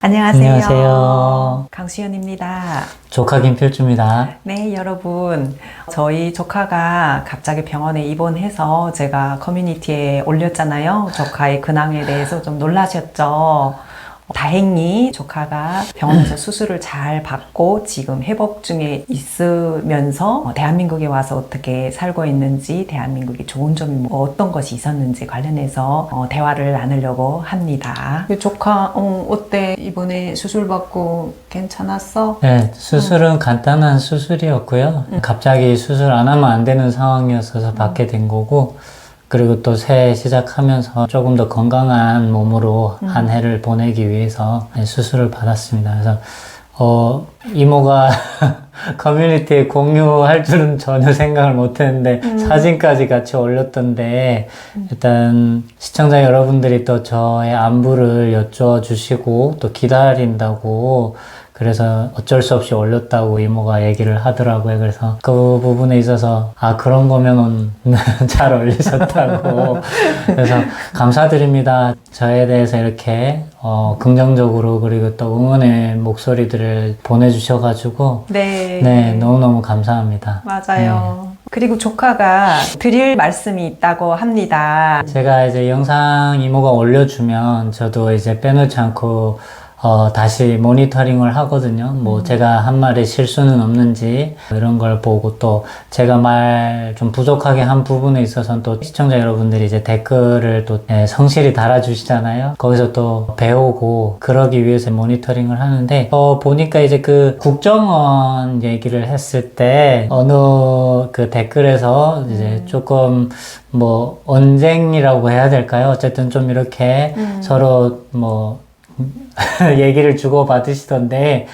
안녕하세요. 강수연입니다. 조카 김필주입니다. 네, 여러분. 저희 조카가 갑자기 병원에 입원해서 제가 커뮤니티에 올렸잖아요. 조카의 근황에 대해서 좀 놀라셨죠? 다행히 조카가 병원에서 수술을 잘 받고 지금 회복 중에 있으면서 대한민국에 와서 어떻게 살고 있는지, 대한민국의 좋은 점이 어떤 것이 있었는지 관련해서 대화를 나누려고 합니다. 조카, 어때? 이번에 수술 받고 괜찮았어? 네, 수술은 간단한 수술이었고요. 갑자기 수술 안 하면 안 되는 상황이었어서 받게 된 거고, 그리고 또 새해 시작하면서 조금 더 건강한 몸으로 한 해를 보내기 위해서 수술을 받았습니다. 그래서 이모가 커뮤니티에 공유할 줄은 전혀 생각을 못 했는데 사진까지 같이 올렸던데 일단 시청자 여러분들이 또 저의 안부를 여쭤주시고 또 기다린다고 그래서 어쩔 수 없이 올렸다고 이모가 얘기를 하더라고요. 그래서 그 부분에 있어서 그런 거면은 잘 올리셨다고 그래서 감사드립니다. 저에 대해서 이렇게 긍정적으로 그리고 또 응원의 목소리들을 보내주셔가지고 네, 너무너무 감사합니다. 맞아요. 네. 그리고 조카가 드릴 말씀이 있다고 합니다. 제가 이제 영상 이모가 올려주면 저도 이제 빼놓지 않고 다시 모니터링을 하거든요. 뭐 제가 한 말에 실수는 없는지 이런 걸 보고 또 제가 말 좀 부족하게 한 부분에 있어서는 또 시청자 여러분들이 이제 댓글을 또 성실히 달아주시잖아요. 거기서 또 배우고 그러기 위해서 모니터링을 하는데 보니까 이제 그 국정원 얘기를 했을 때 어느 그 댓글에서 이제 조금 뭐 언쟁이라고 해야 될까요? 어쨌든 좀 이렇게 서로 뭐 얘기를 주고받으시던데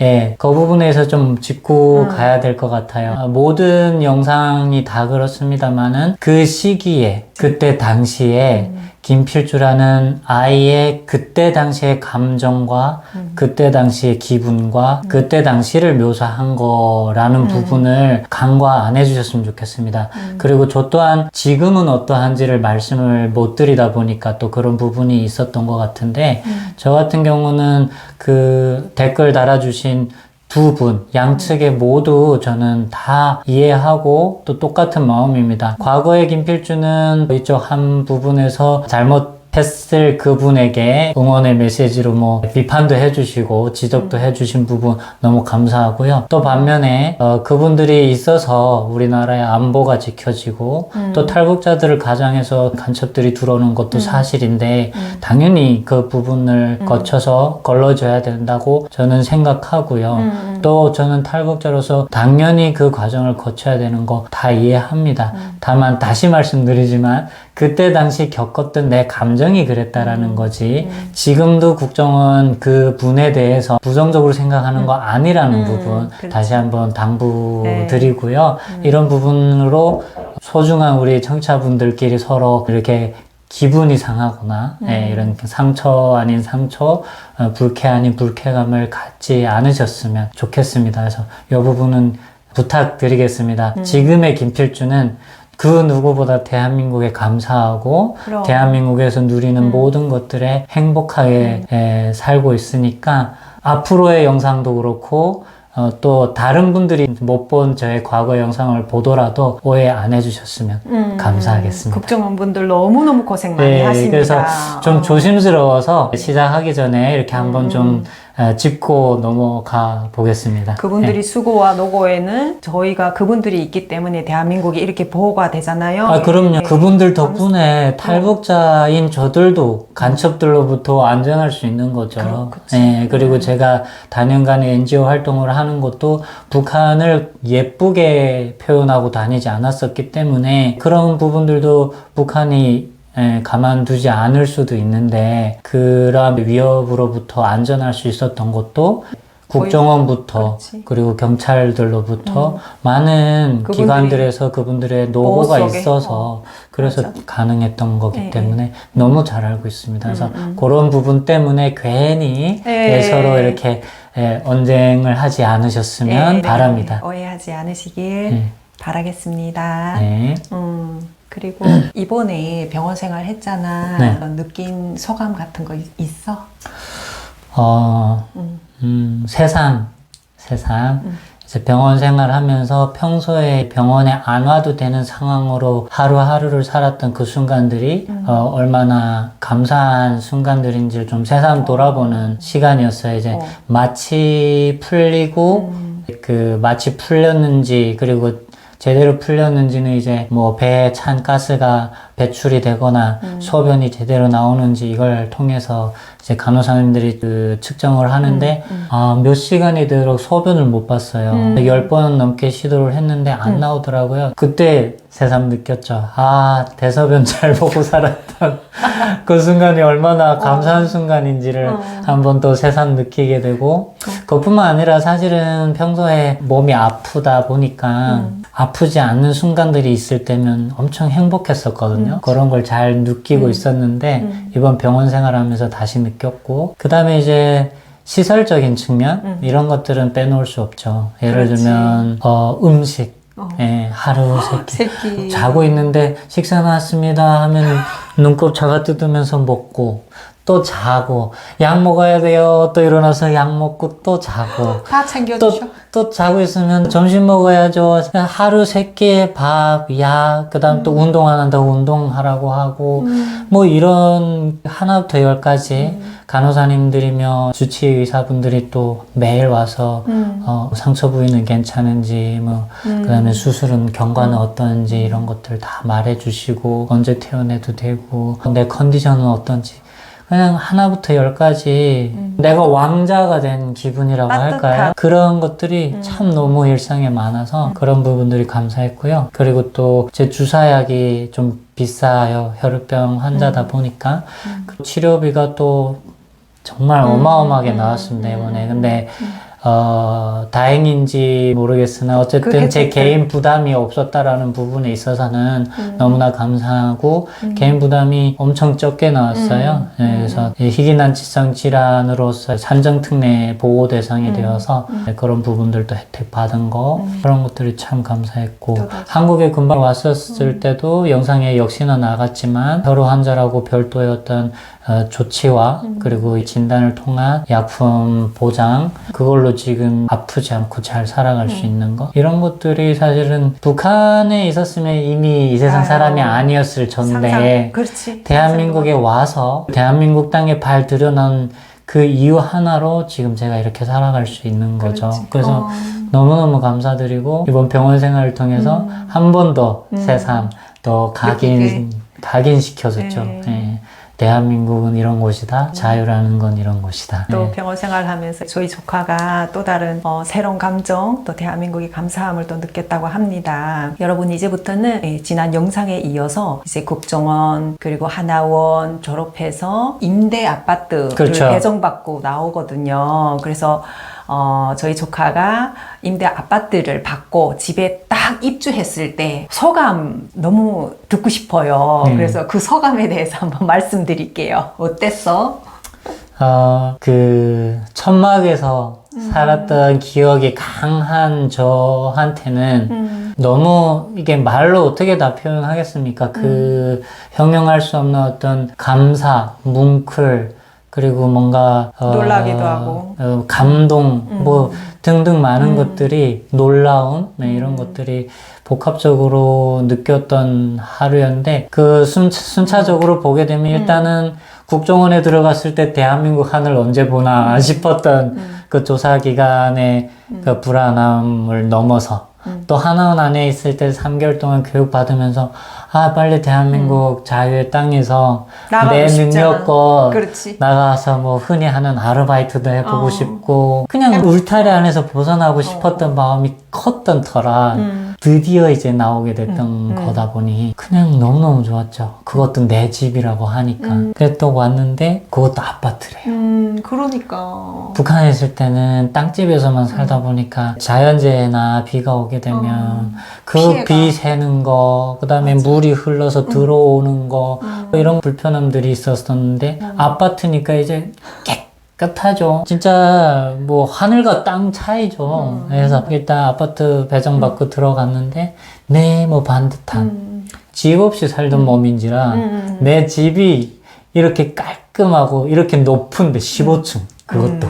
예, 그 부분에서 좀 짚고 가야 될 것 같아요. 모든 영상이 다 그렇습니다만은 그 시기에 그때 당시에 김필주라는 아이의 그때 당시의 감정과 그때 당시의 기분과 그때 당시를 묘사한 거라는 부분을 간과 안 해주셨으면 좋겠습니다. 그리고 저 또한 지금은 어떠한지를 말씀을 못 드리다 보니까 또 그런 부분이 있었던 것 같은데 저 같은 경우는 그 댓글 달아주신 두 분, 양측에 모두 저는 다 이해하고 또 똑같은 마음입니다. 과거의 김필주는 이쪽 한 부분에서 잘못했을 그분에게 응원의 메시지로 뭐 비판도 해주시고 지적도 해주신 부분 너무 감사하고요. 또 반면에 그분들이 있어서 우리나라의 안보가 지켜지고 또 탈북자들을 가장해서 간첩들이 들어오는 것도 사실인데 당연히 그 부분을 거쳐서 걸러줘야 된다고 저는 생각하고요. 또 저는 탈북자로서 당연히 그 과정을 거쳐야 되는 거 다 이해합니다. 다만 다시 말씀드리지만 그때 당시 겪었던 내 감정이 그랬다라는 거지 지금도 국정원 그 분에 대해서 부정적으로 생각하는 거 아니라는 부분 다시 한번 당부드리고요. 이런 부분으로 소중한 우리 청취자분들끼리 서로 이렇게 기분이 상하거나 이런 상처 아닌 상처, 불쾌 아닌 불쾌감을 갖지 않으셨으면 좋겠습니다. 그래서 이 부분은 부탁드리겠습니다. 지금의 김필주는 그 누구보다 대한민국에 감사하고 그럼. 대한민국에서 누리는 모든 것들에 행복하게 살고 있으니까 앞으로의 영상도 그렇고 또 다른 분들이 못 본 저의 과거 영상을 보더라도 오해 안 해주셨으면 감사하겠습니다. 국정원 분들 너무너무 고생 많이 하십니다. 그래서 좀 조심스러워서 시작하기 전에 이렇게 한번 좀 짚고 넘어가 보겠습니다. 그분들이 수고와 노고에는 저희가 그분들이 있기 때문에 대한민국이 이렇게 보호가 되잖아요. 그럼요. 그분들 덕분에 탈북자인 저들도 간첩들로부터 안전할 수 있는 거죠. 그리고 제가 다년간의 NGO 활동을 하는 것도 북한을 예쁘게 표현하고 다니지 않았었기 때문에 그런 부분들도 북한이 가만두지 않을 수도 있는데 그러한 위협으로부터 안전할 수 있었던 것도 국정원부터 그리고 경찰들로부터 많은 기관들에서 그분들의 노고가 있어서 그래서 가능했던 거기 때문에 너무 잘 알고 있습니다. 그래서 그런 부분 때문에 괜히 서로 이렇게 언쟁을 하지 않으셨으면 바랍니다. 오해하지 않으시길 바라겠습니다. 그리고 이번에 병원 생활 했잖아. 네. 느낀 소감 같은 거 있어? 세상. 이제 병원 생활하면서 평소에 병원에 안 와도 되는 상황으로 하루하루를 살았던 그 순간들이 얼마나 감사한 순간들인지 좀 새삼 돌아보는 시간이었어요. 이제 마취 풀리고 그 마취 풀렸는지 그리고 제대로 풀렸는지는 이제 뭐 배에 찬 가스가 배출이 되거나 소변이 제대로 나오는지 이걸 통해서 이제 간호사님들이 그 측정을 하는데 몇 시간이 되도록 소변을 못 봤어요. 10번 넘게 시도를 했는데 안 나오더라고요. 그때 새삼 느꼈죠. 아, 대소변 잘 보고 살았던 그 순간이 얼마나 감사한 순간인지를 한번 또 새삼 느끼게 되고 그것뿐만 아니라 사실은 평소에 몸이 아프다 보니까 아프지 않는 순간들이 있을 때면 엄청 행복했었거든요. 그런 걸 잘 느끼고 있었는데 이번 병원 생활하면서 다시 느꼈고 그 다음에 이제 시설적인 측면 이런 것들은 빼놓을 수 없죠. 예를 그렇지. 들면 음식 예, 하루 세끼 자고 있는데 식사 나왔습니다 하면 눈곱 잡아 뜯으면서 먹고 또 자고 약 먹어야 돼요 또 일어나서 약 먹고 또 자고 다 챙겨주셔. 또 자고 있으면 점심 먹어야죠. 하루 3끼의 밥, 약, 그 다음 또 운동 안 한다고 운동하라고 하고, 뭐 이런 하나부터 10까지 간호사님들이며 주치의사분들이 또 매일 와서, 상처 부위는 괜찮은지, 뭐, 그 다음에 수술은 경과는 어떤지 이런 것들 다 말해주시고, 언제 퇴원해도 되고, 내 컨디션은 어떤지. 그냥 하나부터 10까지 내가 왕자가 된 기분이라고 따뜻한. 할까요? 그런 것들이 참 너무 일상에 많아서 그런 부분들이 감사했고요. 그리고 또 제 주사약이 좀 비싸요. 혈우병 환자다 보니까 그 치료비가 또 정말 어마어마하게 나왔습니다. 이번에. 근데 다행인지 모르겠으나 어쨌든 제 개인 부담이 없었다라는 부분에 있어서는 너무나 감사하고 개인 부담이 엄청 적게 나왔어요. 네, 그래서 희귀난치성 질환으로서 산정특례 보호 대상이 되어서 그런 부분들도 혜택 받은 거 그런 것들이 참 감사했고 한국에 금방 왔었을 때도 영상에 역시나 나갔지만 혈우 환자라고 별도의 어떤 조치와 그리고 이 진단을 통한 약품 보장 그걸로 지금 아프지 않고 잘 살아갈 수 있는 거 이런 것들이 사실은 북한에 있었으면 이미 이 세상 사람이 아니었을 전데 그렇지. 대한민국에 와서 대한민국 땅에 발 들여놓은 그 이유 하나로 지금 제가 이렇게 살아갈 수 있는 거죠. 그렇지. 그래서 너무너무 감사드리고 이번 병원 생활을 통해서 한 번 더 새삼 더 각인시켜줬죠. 네. 네. 대한민국은 이런 곳이다. 자유라는 건 이런 곳이다. 또 네. 병원 생활하면서 저희 조카가 또 다른 새로운 감정, 또 대한민국의 감사함을 또 느꼈다고 합니다. 여러분 이제부터는 지난 영상에 이어서 이제 국정원 그리고 하나원 졸업해서 임대 아파트를 그렇죠. 배정받고 나오거든요. 그래서 저희 조카가 임대 아파트를 받고 집에 딱 입주했을 때 소감 너무 듣고 싶어요. 그래서 그 소감에 대해서 한번 말씀드릴게요. 어땠어? 그 천막에서 살았던 기억이 강한 저한테는 너무 이게 말로 어떻게 다 표현하겠습니까? 그 형용할 수 없는 어떤 감사, 뭉클 그리고 뭔가 놀라기도 하고 감동 뭐 등등 많은 것들이 놀라운 이런 것들이 복합적으로 느꼈던 하루였는데 그 순차적으로 보게 되면 일단은 국정원에 들어갔을 때 대한민국 하늘 언제 보나 싶었던 그 조사 기간의 그 불안함을 넘어서 또 하나원 안에 있을 때 3개월 동안 교육받으면서 아 빨리 대한민국 자유의 땅에서 내 능력껏 그렇지. 나가서 뭐 흔히 하는 아르바이트도 해보고 싶고 그냥 울타리 안에서 벗어나고 싶었던 마음이 컸던 터라 드디어 이제 나오게 됐던 거다 보니 그냥 너무너무 좋았죠. 그것도 내 집이라고 하니까. 그래서 또 왔는데 그것도 아파트래요. 그러니까. 북한에 있을 때는 땅집에서만 살다 보니까 자연재해나 비가 오게 되면 그 피해가. 비 새는 거, 그 다음에 물이 흘러서 들어오는 거, 뭐 이런 불편함들이 있었었는데 아파트니까 이제 깨끗하죠. 진짜 뭐 하늘과 땅 차이죠. 그래서 일단 아파트 배정받고 들어갔는데 네, 뭐 반듯한 집 없이 살던 몸인지라 내 집이 이렇게 깔끔하고 이렇게 높은데 15층 그것도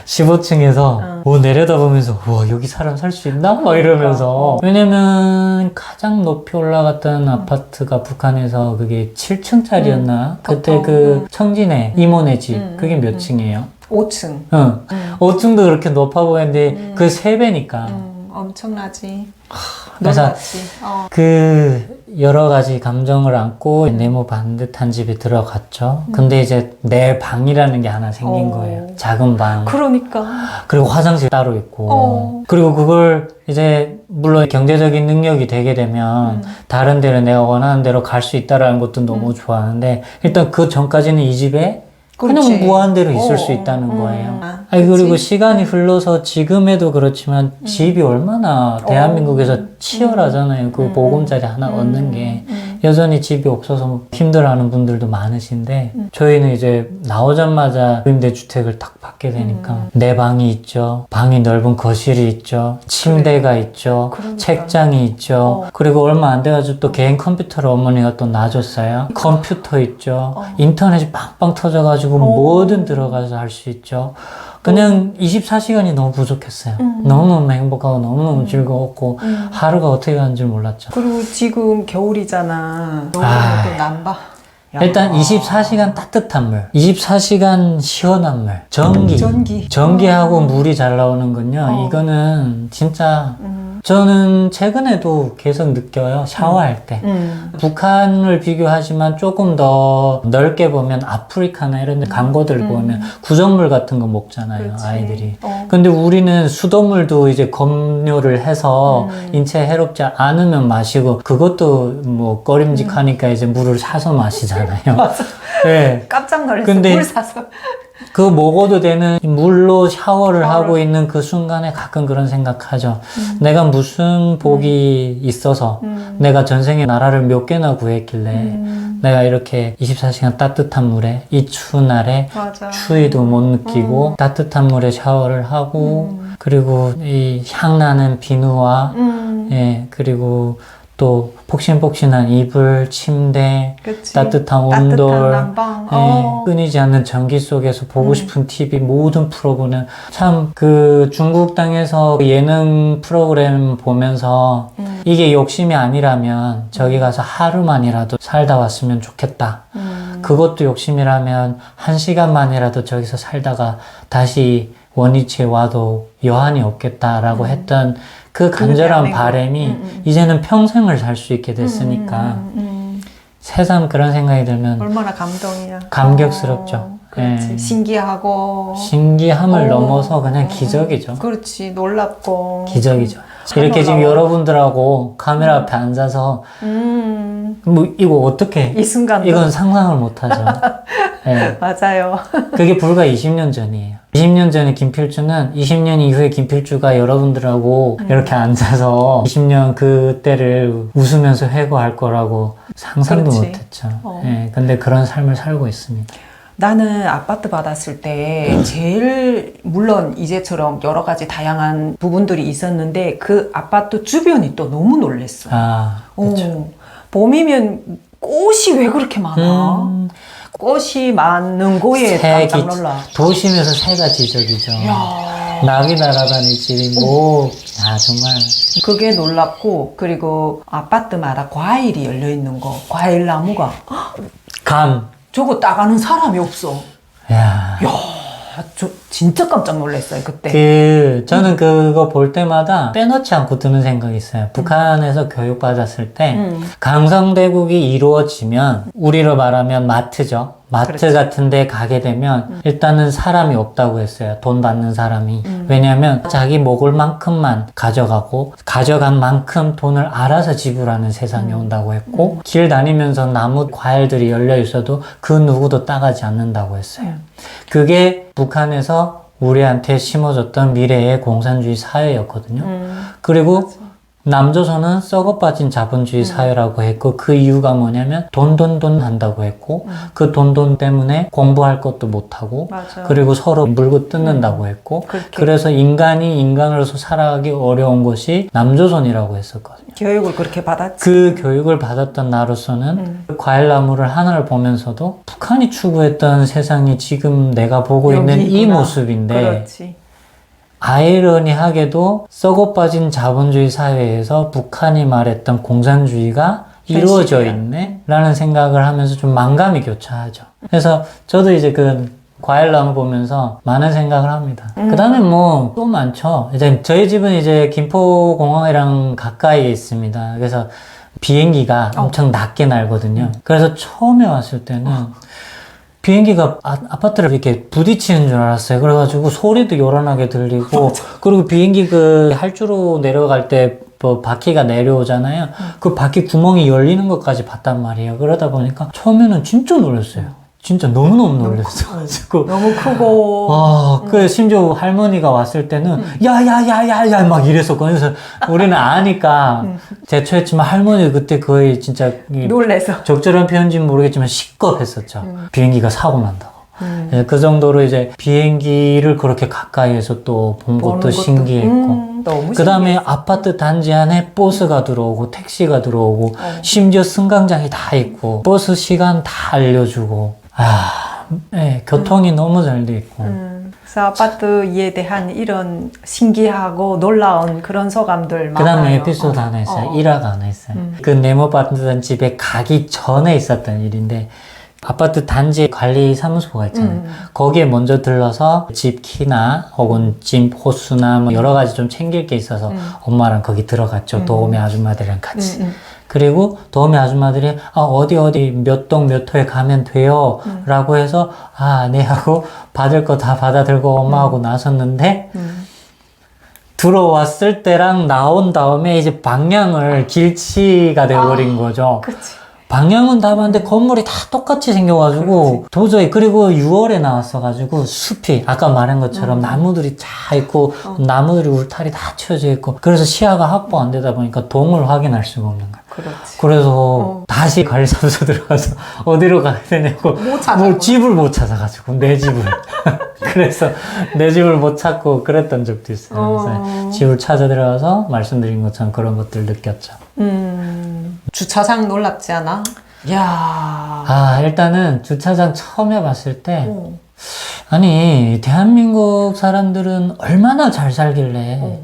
15층에서 내려다보면서 와 여기 사람 살 수 있나? 막 이러면서 왜냐면 가장 높이 올라갔던 아파트가 북한에서 그게 7층짜리였나? 그때 보통, 그 청진에 이모네 집 그게 몇 층이에요? 5층. 응. 5층도 그렇게 높아 보였는데 그 3배니까 엄청나지. 그래서 놀랐지. 그 여러 가지 감정을 안고 네모 반듯한 집에 들어갔죠. 근데 이제 내 방이라는 게 하나 생긴 거예요. 작은 방. 그러니까. 그리고 화장실 따로 있고. 그리고 그걸 이제 물론 경제적인 능력이 되게 되면 다른 데를 내가 원하는 대로 갈 수 있다라는 것도 너무 좋아하는데 일단 그 전까지는 이 집에 그렇지. 그냥 무한대로 있을 수 있다는 거예요. 그치? 그리고 시간이 흘러서 지금에도 그렇지만 집이 얼마나 대한민국에서 치열하잖아요. 그 보금자리 하나 얻는 게. 여전히 집이 없어서 힘들어하는 분들도 많으신데 저희는 이제 나오자마자 임대주택을 딱 받게 되니까 내 방이 있죠. 방이 넓은 거실이 있죠. 침대가 있죠. 그러니까. 책장이 있죠. 그리고 얼마 안 돼가지고 또 개인 컴퓨터를 어머니가 또 놔줬어요. 컴퓨터 있죠. 인터넷이 빵빵 터져가지고 뭐든 들어가서 할 수 있죠. 그냥 24시간이 너무 부족했어요. 너무너무 행복하고 너무너무 즐거웠고 하루가 어떻게 가는 줄 몰랐죠. 그리고 지금 겨울이잖아. 너무 아. 또 난바. 일단 24시간 따뜻한 물, 24시간 시원한 물, 전기하고 물이 잘 나오는 건요. 이거는 진짜 저는 최근에도 계속 느껴요. 샤워할 때. 북한을 비교하지만 조금 더 넓게 보면 아프리카나 이런 데 광고들 보면 구정물 같은 거 먹잖아요. 그렇지. 아이들이. 근데 우리는 수돗물도 이제 검료를 해서 인체에 해롭지 않으면 마시고 그것도 뭐 꺼림직하니까 이제 물을 사서 마시잖아요. 맞아. 네. 깜짝 놀랐어. 근데 물 사서. 그 먹어도 되는 물로 샤워를 하고 있는 그 순간에 가끔 그런 생각하죠. 내가 무슨 복이 있어서 내가 전생에 나라를 몇 개나 구했길래 내가 이렇게 24시간 따뜻한 물에 이 추운 날에 맞아. 추위도 못 느끼고 따뜻한 물에 샤워를 하고 그리고 이 향나는 비누와 예, 그리고 또 폭신폭신한 이불, 침대, 그치. 따뜻한 온돌, 따뜻한 난방. 예, 끊이지 않는 전기 속에서 보고 싶은 TV 모든 프로그램 참 그 중국 땅에서 예능 프로그램 보면서 이게 욕심이 아니라면 저기 가서 하루만이라도 살다 왔으면 좋겠다. 그것도 욕심이라면 1시간만이라도 저기서 살다가 다시 원위치에 와도 여한이 없겠다라고 했던 그 간절한 바람이 이제는 평생을 살 수 있게 됐으니까 새삼 그런 생각이 들면 얼마나 감동이야. 감격스럽죠. 그렇지. 예. 신기하고. 신기함을 넘어서 그냥 기적이죠. 그렇지. 놀랍고. 기적이죠. 이렇게 지금 놀라워. 여러분들하고 카메라 앞에 앉아서 뭐 이거 어떻게 이 순간도. 이건 상상을 못하죠. 예. 맞아요. 그게 불과 20년 전이에요. 20년 전에 김필주는 20년 이후에 김필주가 여러분들하고 이렇게 앉아서 20년 그때를 웃으면서 회고할 거라고 상상도 그렇지. 못했죠. 예, 근데 그런 삶을 살고 있습니다. 나는 아파트 받았을 때 제일 물론 이제처럼 여러 가지 다양한 부분들이 있었는데 그 아파트 주변이 또 너무 놀랬어. 아, 그렇죠. 봄이면 꽃이 왜 그렇게 많아? 꽃이 많은 곳에 깜짝 놀라. 도심에서 새가 지저귀죠. 낙이 날아다니지. 뭐, 정말. 그게 놀랍고 그리고 아파트마다 과일이 열려 있는 거, 과일 나무가 감. 저거 따가는 사람이 없어. 야. 저 진짜 깜짝 놀랐어요 그때. 저는 그거 볼 때마다 빼놓지 않고 드는 생각이 있어요. 북한에서 교육받았을 때, 강성대국이 이루어지면, 우리로 말하면 마트죠. 마트 그렇지. 같은 데 가게 되면, 일단은 사람이 없다고 했어요. 돈 받는 사람이. 왜냐면, 자기 먹을 만큼만 가져가고, 가져간 만큼 돈을 알아서 지불하는 세상이 온다고 했고, 길 다니면서 나무 과일들이 열려 있어도 그 누구도 따가지 않는다고 했어요. 그게 북한에서 우리한테 심어줬던 미래의 공산주의 사회였거든요. 그리고 남조선은 썩어 빠진 자본주의 사회라고 했고 그 이유가 뭐냐면 돈 한다고 했고 그 돈 때문에 공부할 것도 못하고 맞아. 그리고 서로 물고 뜯는다고 했고 그렇게. 그래서 인간이 인간으로서 살아가기 어려운 것이 남조선이라고 했었거든요. 교육을 그렇게 받았지. 그 교육을 받았던 나로서는 과일나무를 하나를 보면서도 북한이 추구했던 세상이 지금 내가 보고 있는 이 여기구나. 모습인데 그렇지. 아이러니하게도 썩어 빠진 자본주의 사회에서 북한이 말했던 공산주의가 이루어져 현실이야. 있네? 라는 생각을 하면서 좀 만감이 교차하죠. 그래서 저도 이제 그 과일나무 보면서 많은 생각을 합니다. 그 다음에 뭐 또 많죠. 이제 저희 집은 이제 김포공항이랑 가까이에 있습니다. 그래서 비행기가 엄청 낮게 날거든요. 그래서 처음에 왔을 때는 비행기가 아파트를 이렇게 부딪히는 줄 알았어요. 그래가지고 소리도 요란하게 들리고, 그리고 비행기 그 할주로 내려갈 때 뭐 바퀴가 내려오잖아요. 그 바퀴 구멍이 열리는 것까지 봤단 말이에요. 그러다 보니까 처음에는 진짜 놀랐어요. 진짜 너무너무 놀랐어가지고. 너무 크고. 그 심지어 할머니가 왔을 때는 야야야야야 막 이랬었거든요. 그래서 우리는 아니까 대처했지만 할머니 그때 거의 진짜 놀래서. 적절한 표현인지는 모르겠지만 시겁했었죠. 비행기가 사고 난다고. 예, 그 정도로 이제 비행기를 그렇게 가까이에서 또 본 것도 신기했고. 너무 그 다음에 신기했어. 아파트 단지 안에 버스가 들어오고 택시가 들어오고 심지어 승강장이 다 있고 버스 시간 다 알려주고 네, 교통이 너무 잘 돼 있고 그래서 아파트에 대한 이런 신기하고 놀라운 그런 소감들 그 다음에 많아요. 에피소드 하나 있어요. 일화가 하나 있어요. 그 네모 받던 집에 가기 전에 있었던 일인데 아파트 단지 관리 사무소가 있잖아요. 거기에 먼저 들러서 집 키나 혹은 집 호수나 뭐 여러 가지 좀 챙길 게 있어서 엄마랑 거기 들어갔죠. 도우미 아줌마들이랑 같이. 그리고 도우미 아줌마들이 어디 몇 동 몇 호에 가면 돼요 라고 해서 네 하고 받을 거 다 받아 들고 엄마하고 나섰는데 들어왔을 때랑 나온 다음에 이제 방향을 길치가 돼버린 거죠. 그치. 방향은 다 봤는데 건물이 다 똑같이 생겨가지고 도저히 그리고 6월에 나왔어가지고 숲이 아까 말한 것처럼 나무들이 다 있고 나무들이 울타리 다 치워져 있고 그래서 시야가 확보 안 되다 보니까 동을 확인할 수가 없는 거야. 그렇지. 그래서 다시 관리사무소 들어가서 어디로 가야 되냐고 뭐 집을 못 찾아가지고 내 집을 그래서 내 집을 못 찾고 그랬던 적도 있어요. 그래서 집을 찾아 들어가서 말씀드린 것처럼 그런 것들 느꼈죠. 주차장 놀랍지 않아? 야. 일단은 주차장 처음 해봤을 때 아니 대한민국 사람들은 얼마나 잘 살길래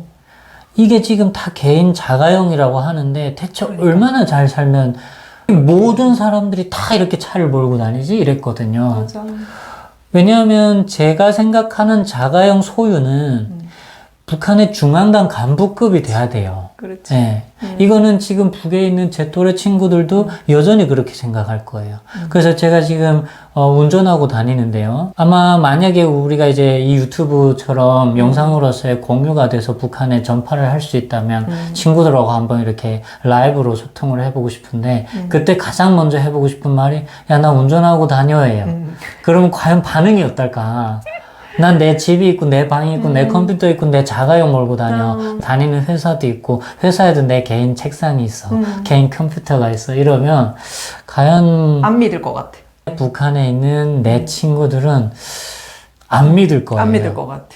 이게 지금 다 개인 자가용이라고 하는데 대체 얼마나 잘 살면 모든 사람들이 다 이렇게 차를 몰고 다니지? 이랬거든요. 맞아. 왜냐하면 제가 생각하는 자가용 소유는 북한의 중앙당 간부급이 돼야 돼요. 그렇지. 네. 이거는 지금 북에 있는 제 또래 친구들도 여전히 그렇게 생각할 거예요. 그래서 제가 지금 운전하고 다니는데요. 아마 만약에 우리가 이제 이 유튜브처럼 영상으로서의 공유가 돼서 북한에 전파를 할 수 있다면 친구들하고 한번 이렇게 라이브로 소통을 해보고 싶은데 그때 가장 먼저 해보고 싶은 말이 야, 나 운전하고 다녀예요. 그러면 과연 반응이 어떨까? 난 내 집이 있고 내 방이 있고 내 컴퓨터 있고 내 자가용 몰고 다녀. 다니는 회사도 있고 회사에도 내 개인 책상이 있어. 개인 컴퓨터가 있어. 이러면 과연 안 믿을 것 같아. 북한에 있는 내 친구들은 안 믿을 거예요. 안 믿을 것 같아.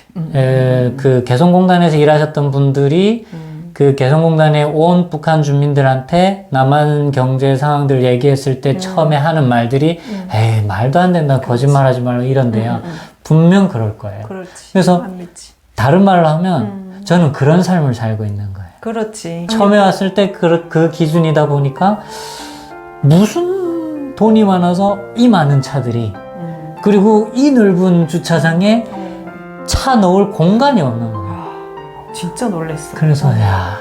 그 개성공단에서 일하셨던 분들이 그 개성공단에 온 북한 주민들한테 남한 경제 상황들 얘기했을 때 처음에 하는 말들이 에이 말도 안 된다 거짓말하지 말라 이런데요. 분명 그럴 거예요. 그렇지. 그래서 안 믿지. 다른 말로 하면 저는 그런 삶을 살고 있는 거예요. 그렇지. 처음에 왔을 때 그 기준이다 보니까 무슨 돈이 많아서 이 많은 차들이 그리고 이 넓은 주차장에 차 넣을 공간이 없는 거예요. 진짜 놀랬어. 그래서 야